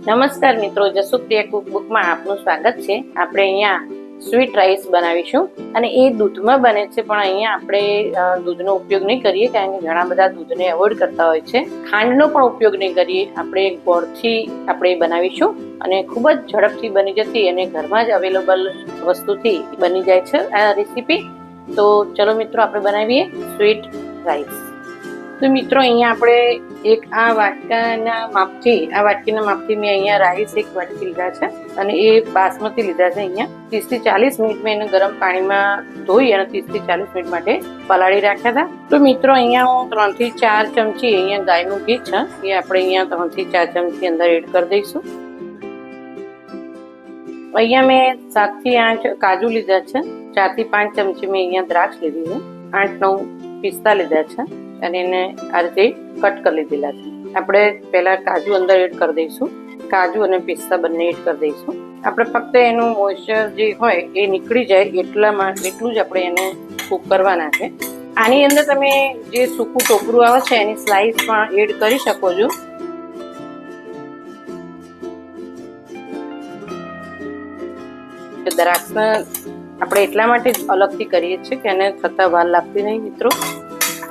નમસ્કાર મિત્રો, જસુપ્રિયા કુકબુકમાં આપનું સ્વાગત છે। આપણે અહીંયા સ્વીટ રાઈસ બનાવીશું અને એ દૂધમાં બને છે, પણ અહીંયા આપણે દૂધનો ઉપયોગ નહીં કરીએ કારણ કે ઘણા બધા દૂધને એવોઇડ કરતા હોય છે। ખાંડનો પણ ઉપયોગ નહીં કરીએ, આપણે ગોળથી આપણે બનાવીશું અને ખૂબ જ ઝડપથી બની જતી અને ઘરમાં જ અવેલેબલ વસ્તુથી બની જાય છે આ રેસીપી। તો ચલો મિત્રો, આપણે બનાવીએ સ્વીટ રાઈસ। તો મિત્રો, અહીંયા આપણે એક આ વાટકીના માપથી મેં અહીંયા રાઈસ એક વાટકી લીધા છે અને એ બાસમતી લીધા છે। અહીંયા 30 થી 40 મિનિટ મેં એને ગરમ પાણીમાં ધોઈ અને 30 થી 40 મિનિટ માટે પલાળી રાખ્યા હતા। તો મિત્રો, અહીંયા હું 3 થી 4 ચમચી અહીંયા ગાયનું ઘી છે એ આપણે અહીંયા 3 થી 4 ચમચી અંદર એડ કરી દઈશું। અહીંયા મેં 7 થી 8 કાજુ લીધા છે, 4 થી 5 ચમચી મેં અહીંયા દ્રાક્ષ લીધી છે, 8-9 પિસ્તા લીધા છે અને એને આ રીતે કટ કરી લીધેલા છે। આપણે પહેલા કાજુ અંદર એડ કરી દઈશું, કાજુ અને પિસ્તા બંને એડ કરી દઈશું। આપણે ફક્ત એનું મોઇસ્ચર જે હોય એ નીકળી જાય એટલું જ આપણે એને કૂક કરવાના છે। આની અંદર તમે જે સૂકું ટોપરું આવે છે એની સ્લાઇસ પણ એડ કરી શકો છો। દ્રાક્ષને આપણે એટલા માટે જ અલગથી કરીએ છીએ કે એને થતા વાર લાગતી નહીં મિત્રો,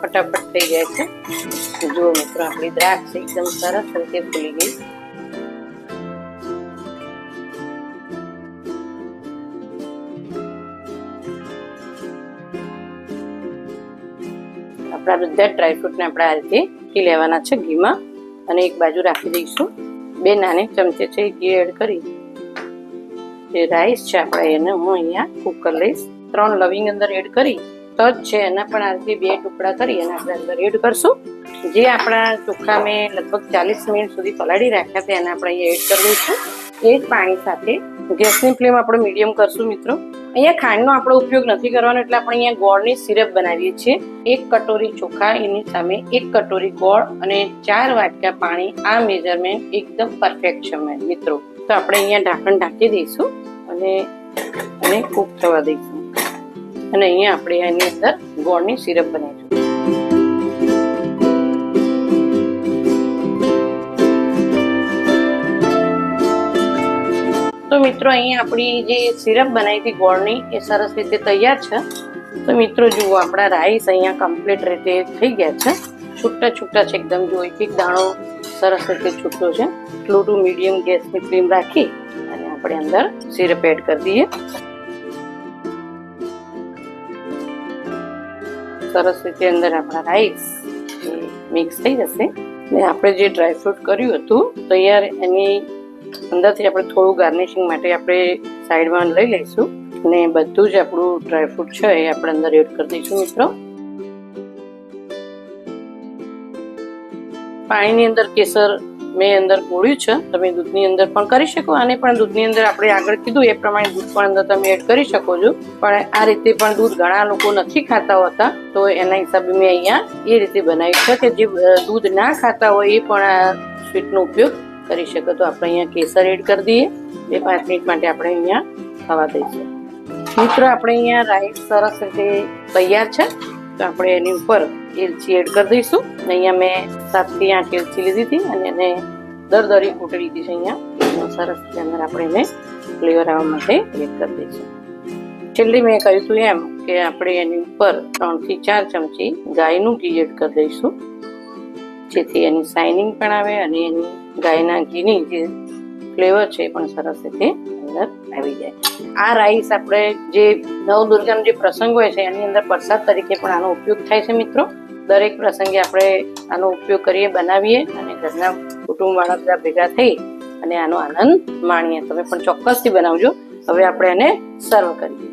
ફટાફટ થઈ જાય છે। જુઓ મિત્રો, આપણી દ્રાક્ષ એકદમ સરસ રીતે ફૂલી ગઈ। આપણા બધા ડ્રાયફ્રૂટને આપણે આ રીતે ઘી લેવાના છે ઘીમાં અને એક બાજુ રાખી દઈશું। 2 નાની ચમચે છે ઘી એડ કરી જે રાઈસ છે આપણે એને હું અહીંયા કૂક કરી લઈશ। 3 લવિંગ અંદર એડ કરી તજ છે એના પણ આ રીતે 2 ટુકડા કરી અને આપણે અંદર એડ કરશું। જે આપણા ચોખા મેં લગભગ 40 મિનિટ સુધી પલાળી રાખ્યા હતા એને આપણે અહીંયા એડ કરી દઈશું। એ જ પાણી સાથે ગેસની ફ્લેમ આપણે મીડિયમ કરશું મિત્રો। અહીંયા ખાંડનો આપણો ઉપયોગ નથી કરવાનો એટલે આપણે અહીંયા ગોળની સિરપ બનાવીએ છીએ। 1 કટોરી ચોખા, એની સામે 1 કટોરી ગોળ અને 4 વાટકા પાણી। આ મેજરમેન્ટ એકદમ પરફેક્ટ છે મિત્રો। તો આપણે અહીંયા ઢાંકણ ઢાંકી દઈશું અને કૂક થવા દઈશું અને અહીંયા આપણે એની અંદર ગોળની સિરપ બનાવીશું। તો મિત્રો, અહીંયા આપણી જે સિરપ બનાવી હતી ગોળની એ સરસ રીતે તૈયાર છે। તો મિત્રો જુઓ, આપણા રાઈસ અહીંયા કમ્પ્લીટ રીતે થઈ ગયા છે, છૂટા છૂટા છે એકદમ। જો એક દાણો સરસ રીતે છૂટો છે। સ્લો ટુ મીડિયમ ગેસની ફ્લેમ રાખી અને આપણે અંદર સિરપ એડ કરી દઈએ। સરસ રીતે અંદર આપણા રાઈસ મિક્સ થઈ જશે ને આપણે જે ડ્રાયફ્રૂટ કર્યું હતું તૈયાર એની અંદરથી આપણે થોડું ગાર્નિશિંગ માટે આપણે સાઈડમાં લઈ લઈશું અને બધું જ આપણું ડ્રાયફ્રૂટ છે એ આપણે અંદર એડ કરી દઈશું મિત્રો। પાણીની અંદર કેસર મેં અંદર ગોળ્યું છે, તમે દૂધની અંદર પણ કરી શકો અને પણ દૂધની અંદર આપણે આગળ કીધું એ પ્રમાણે દૂધ પણ અંદર તમે એડ કરી શકો છો। પણ આ રીતે પણ દૂધ ઘણા લોકો નથી ખાતા હોતા, તો એના હિસાબે મેં અહીંયા એ રીતે બનાવ્યું છે કે જે દૂધ ના ખાતા હોય એ પણ આ સ્વીટનો ઉપયોગ કરી શકો। તો આપણે અહીંયા કેસર એડ કરી દઈએ, 2-5 મિનિટ માટે આપણે અહીંયા થવા દઈશું મિત્રો। આપણે અહીંયા રાઈસ સરસ રીતે તૈયાર છે, તો આપણે એની ઉપર એલચી એડ કરી દઈશું। અહીંયા મેં 7 થી 8 એલચી લીધી હતી અને એને દરદરી કૂટી લીધી છે। અહીંયા સરસ રીતે અંદર આપણે એને ફ્લેવર આવવા માટે એડ કરી દઈશું। છેલ્લે મેં કહ્યું હતું એમ કે આપણે એની ઉપર 3 થી 4 ચમચી ગાયનું ઘી એડ કરી દઈશું, જેથી એની શાઇનિંગ પણ આવે અને એની ગાયના ઘીની જે ફ્લેવર છે એ પણ સરસ રીતે અંદર આવી જાય। આ રાઈસ આપણે જે નવદુર્ગાનો જે પ્રસંગ હોય છે એની અંદર પ્રસાદ તરીકે પણ આનો ઉપયોગ થાય છે મિત્રો। દરેક પ્રસંગે આપણે આનો ઉપયોગ કરીએ, બનાવીએ અને ઘરના કુટુંબવાળા બધા ભેગા થઈ અને આનો આનંદ માણીએ। તમે પણ ચોક્કસથી બનાવજો। હવે આપણે એને સર્વ કરીએ।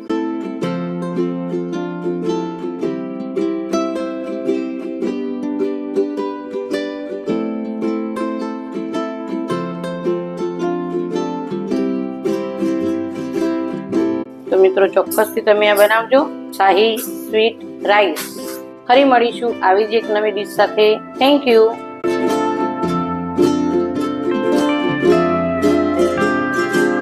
તો મિત્રો, ચોક્કસથી તમે આ બનાવજો શાહી સ્વીટ રાઈસ। ફરી મળીશું આવી જ એક નવી ડીશ સાથે। Thank you.